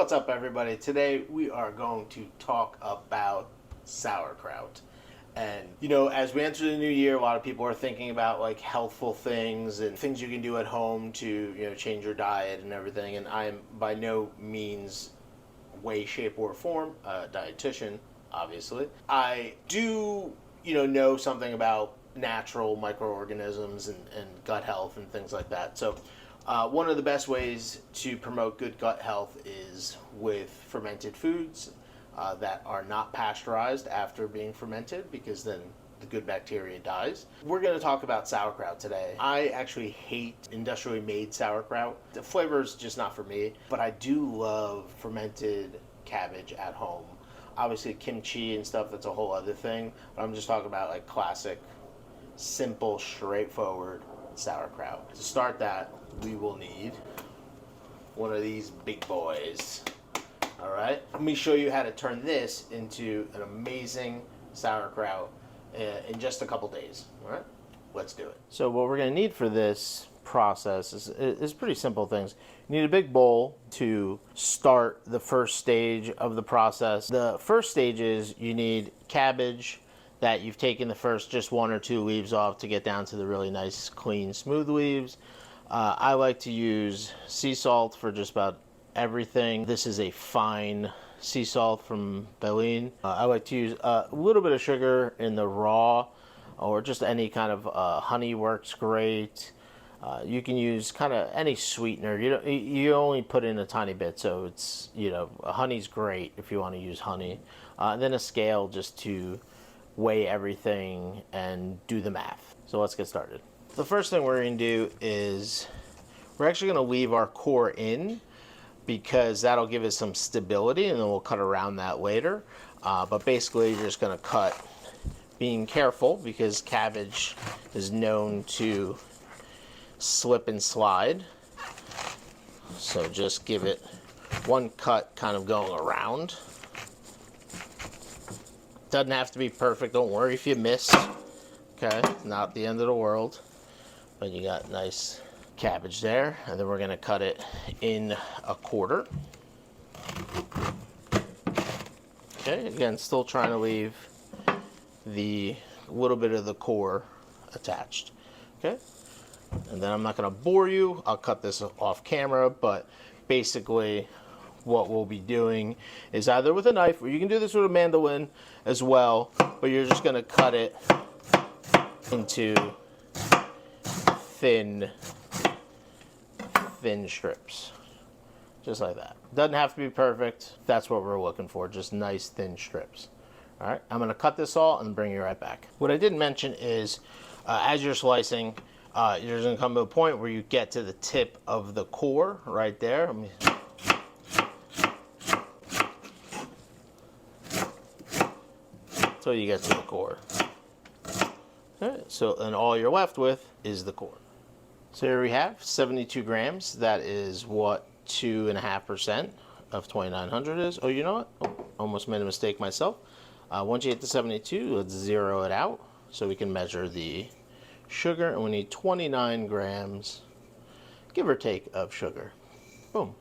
What's up, everybody? Today we are going to talk about sauerkraut. And, as we enter the new year, a lot of people are thinking about like healthful things and things you can do at home to, change your diet and everything. And I'm by no means, way, shape, or form a dietitian, obviously. I do, know something about natural microorganisms and gut health and things like that. So, one of the best ways to promote good gut health is with fermented foods that are not pasteurized after being fermented, because then the good bacteria dies. We're going to talk about sauerkraut today. I actually hate industrially made sauerkraut. The flavor is just not for me, but I do love fermented cabbage at home. Obviously kimchi and stuff, that's a whole other thing, but I'm just talking about like classic, simple, straightforward sauerkraut. To start that, we will need one of these big boys. All right, let me show you how to turn this into an amazing sauerkraut in just a couple days. All right, let's do it. So what we're going to need for this process is pretty simple things. You need a big bowl to start the first stage of the process. The first stage is you need cabbage that you've taken the first just one or two leaves off to get down to the really nice, clean, smooth leaves. I like to use sea salt for just about everything. This is a fine sea salt from Berlin. I like to use a little bit of sugar in the raw, or just any kind of honey works great. You can use kind of any sweetener. You only put in a tiny bit, so it's, honey's great if you want to use honey. And then a scale just to weigh everything and do the math. So let's get started. The first thing we're going to do is we're actually going to leave our core in, because that'll give us some stability, and then we'll cut around that later. But basically you're just going to cut, being careful, because cabbage is known to slip and slide. So just give it one cut kind of going around. Doesn't have to be perfect, don't worry if you miss. Okay, not the end of the world. But you got nice cabbage there, and then we're going to cut it in a quarter. Okay, again, still trying to leave the little bit of the core attached. Okay, and then I'm not going to bore you. I'll cut this off camera, but basically what we'll be doing is either with a knife, or you can do this with a mandolin as well, but you're just going to cut it into thin strips, just like that. Doesn't have to be perfect. That's what we're looking for, just nice thin strips. All right, I'm going to cut this all and bring you right back. What I didn't mention is as you're slicing, you're going to come to a point where you get to the tip of the core right there. So you get to the core. All right, so then all you're left with is the core. So here we have 72 grams. That is what 2.5% of 2,900 is. Oh, you know what? Oh, almost made a mistake myself. Once you hit the 72, let's zero it out so we can measure the sugar. And we need 29 grams, give or take, of sugar. Boom.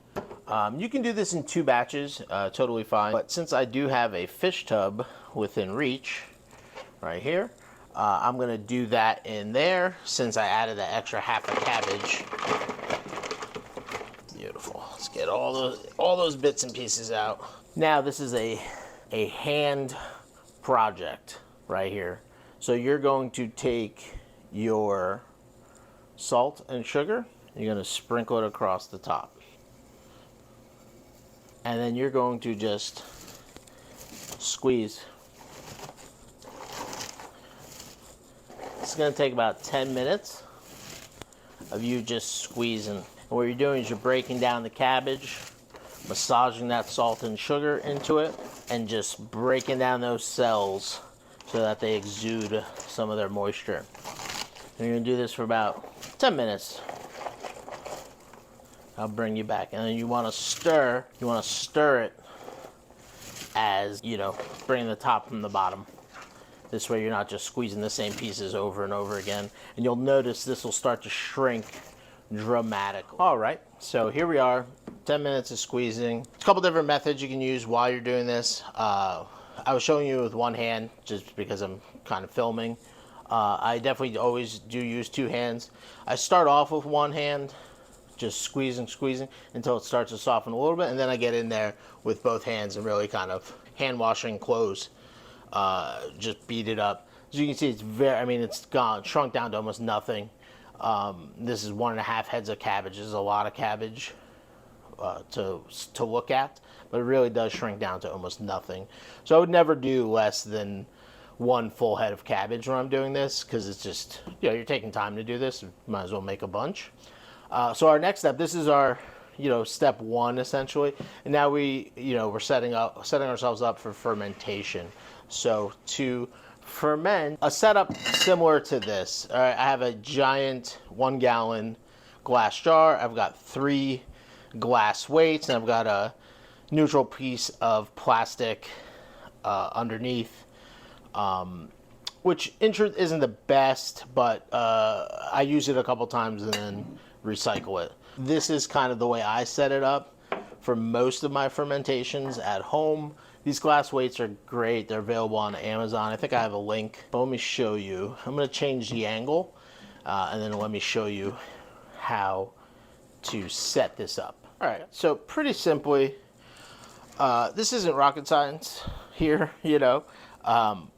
You can do this in 2 batches, totally fine. But since I do have a fish tub within reach right here, I'm going to do that in there since I added that extra half a cabbage. Beautiful. Let's get all those bits and pieces out. Now this is a hand project right here. So you're going to take your salt and sugar, you're going to sprinkle it across the top. And then you're going to just squeeze. It's going to take about 10 minutes of you just squeezing. And what you're doing is you're breaking down the cabbage, massaging that salt and sugar into it, and just breaking down those cells so that they exude some of their moisture. And you're going to do this for about 10 minutes. I'll bring you back. And then you want to stir it as, bringing the top from the bottom. This way you're not just squeezing the same pieces over and over again. And you'll notice this will start to shrink dramatically. All right, So here we are, 10 minutes of squeezing. A couple different methods you can use while you're doing this. I was showing you with one hand just because I'm kind of filming. I definitely always do use two hands. I start off with one hand, just squeezing until it starts to soften a little bit, and then I get in there with both hands and really kind of hand washing clothes. Just beat it up. As you can see, it's it's shrunk down to almost nothing. This is 1.5 heads of cabbage. This is a lot of cabbage to look at, but it really does shrink down to almost nothing. So I would never do less than 1 full head of cabbage when I'm doing this, because it's just, you're taking time to do this. You might as well make a bunch. So our next step, this is our, step 1 essentially, and now we're setting ourselves up for fermentation. So to ferment, a setup similar to this. All right, I have a giant 1 gallon glass jar. I've got 3 glass weights, and I've got a neutral piece of plastic underneath, which in truth isn't the best, but I use it a couple times and then recycle it. This is kind of the way I set it up for most of my fermentations at home. These glass weights are great. They're available on Amazon. I think I have a link, but let me show you. I'm going to change the angle, and then let me show you how to set this up. All right, so pretty simply, this isn't rocket science here,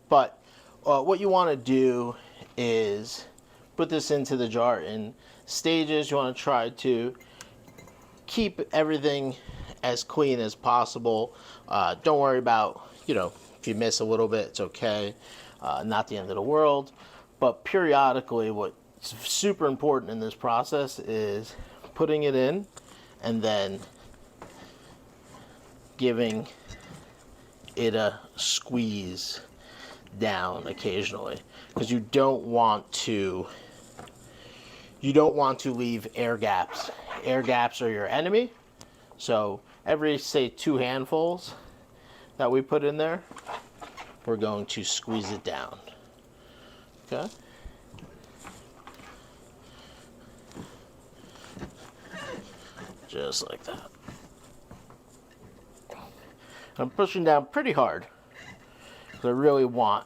but what you want to do is put this into the jar in stages. You want to try to keep everything as clean as possible. Don't worry about, if you miss a little bit, it's okay. Not the end of the world. But periodically, what's super important in this process is putting it in and then giving it a squeeze down occasionally, because you don't want to leave air gaps. Air gaps are your enemy. So every, say, 2 handfuls that we put in there, we're going to squeeze it down. Okay? Just like that. I'm pushing down pretty hard because I really want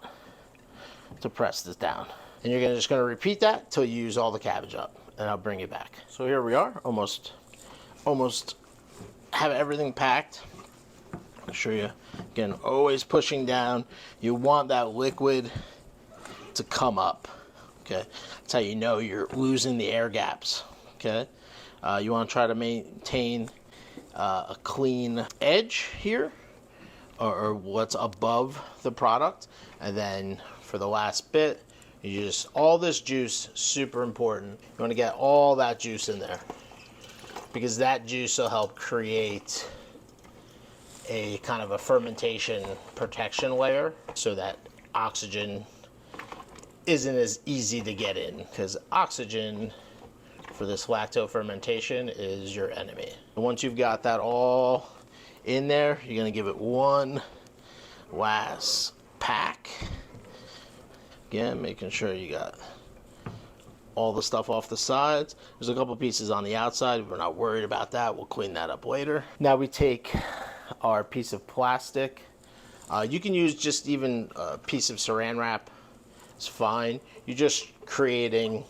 to press this down. And you're just going to repeat that until you use all the cabbage up, and I'll bring you back. So here we are, almost have everything packed. I'll show you again, always pushing down. You want that liquid to come up. Okay, that's how you know you're losing the air gaps. Okay, you want to try to maintain a clean edge here, or what's above the product. And then for the last bit, you just, all this juice, super important. You want to get all that juice in there, because that juice will help create a kind of a fermentation protection layer, so that oxygen isn't as easy to get in, because oxygen for this lacto fermentation is your enemy. And once you've got that all in there, you're going to give it one last pack. Again, making sure you got all the stuff off the sides. There's a couple pieces on the outside. We're not worried about that. We'll clean that up later. Now we take our piece of plastic. You can use just even a piece of saran wrap. It's fine. You're just creating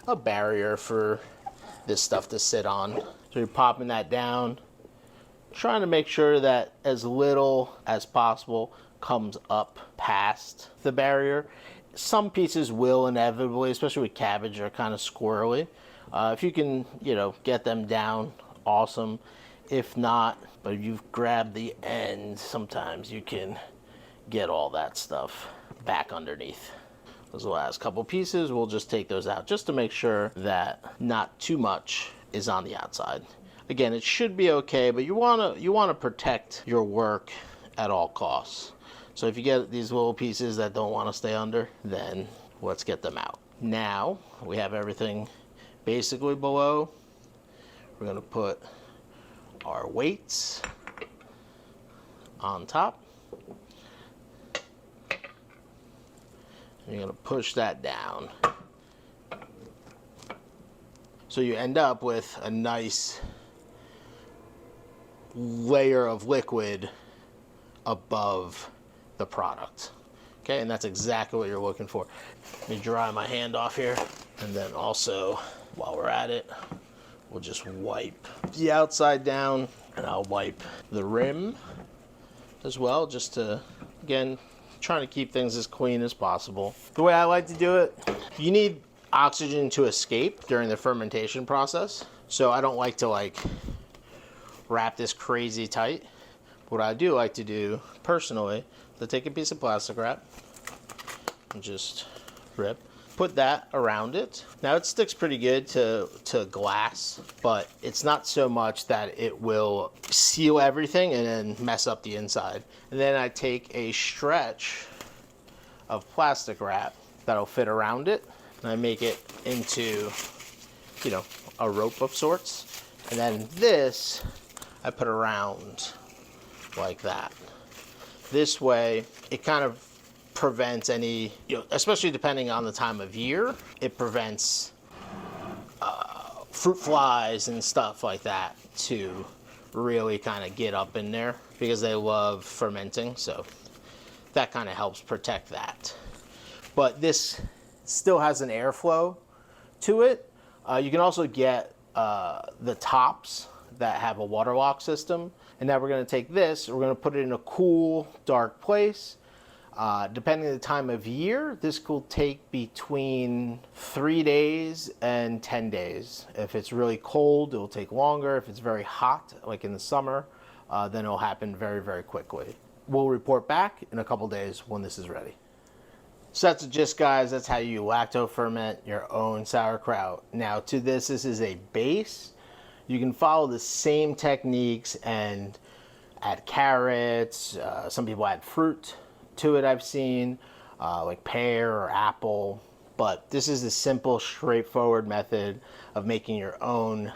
a barrier for this stuff to sit on. So you're popping that down, trying to make sure that as little as possible comes up past the barrier. Some pieces will inevitably, especially with cabbage, are kind of squirrely. If you can, get them down, awesome. If not, but if you've grabbed the end, sometimes you can get all that stuff back underneath. Those last couple pieces, we'll just take those out just to make sure that not too much is on the outside. Again, it should be okay, but you want to protect your work at all costs. So if you get these little pieces that don't want to stay under, then let's get them out. Now we have everything basically below. We're going to put our weights on top. You're going to push that down. So you end up with a nice layer of liquid above the product. Okay, and that's exactly what you're looking for. Let me dry my hand off here. And then also, while we're at it, we'll just wipe the outside down, and I'll wipe the rim as well, just to, again, trying to keep things as clean as possible. The way I like to do it, you need oxygen to escape during the fermentation process. So I don't like to wrap this crazy tight. What I do like to do personally, to take a piece of plastic wrap and just put that around it. Now it sticks pretty good to glass, but it's not so much that it will seal everything and then mess up the inside. And then I take a stretch of plastic wrap that'll fit around it, and I make it into, a rope of sorts. And then this I put around like that. This way it kind of prevents any, especially depending on the time of year, it prevents fruit flies and stuff like that to really kind of get up in there, because they love fermenting. So that kind of helps protect that. But this still has an airflow to it. You can also get the tops that have a water lock system. And now we're going to take this, we're going to put it in a cool, dark place. Depending on the time of year, this could take between 3 days and 10 days. If it's really cold, it'll take longer. If it's very hot, like in the summer, then it'll happen very, very quickly. We'll report back in a couple days when this is ready. So that's the gist, guys. That's how you lacto ferment your own sauerkraut. Now to this is a base. You can follow the same techniques and add carrots. Some people add fruit to it, I've seen, like pear or apple. But this is a simple, straightforward method of making your own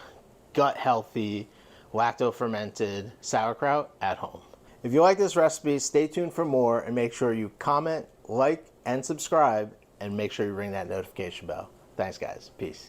gut-healthy, lacto-fermented sauerkraut at home. If you like this recipe, stay tuned for more, and make sure you comment, like, and subscribe, and make sure you ring that notification bell. Thanks, guys. Peace.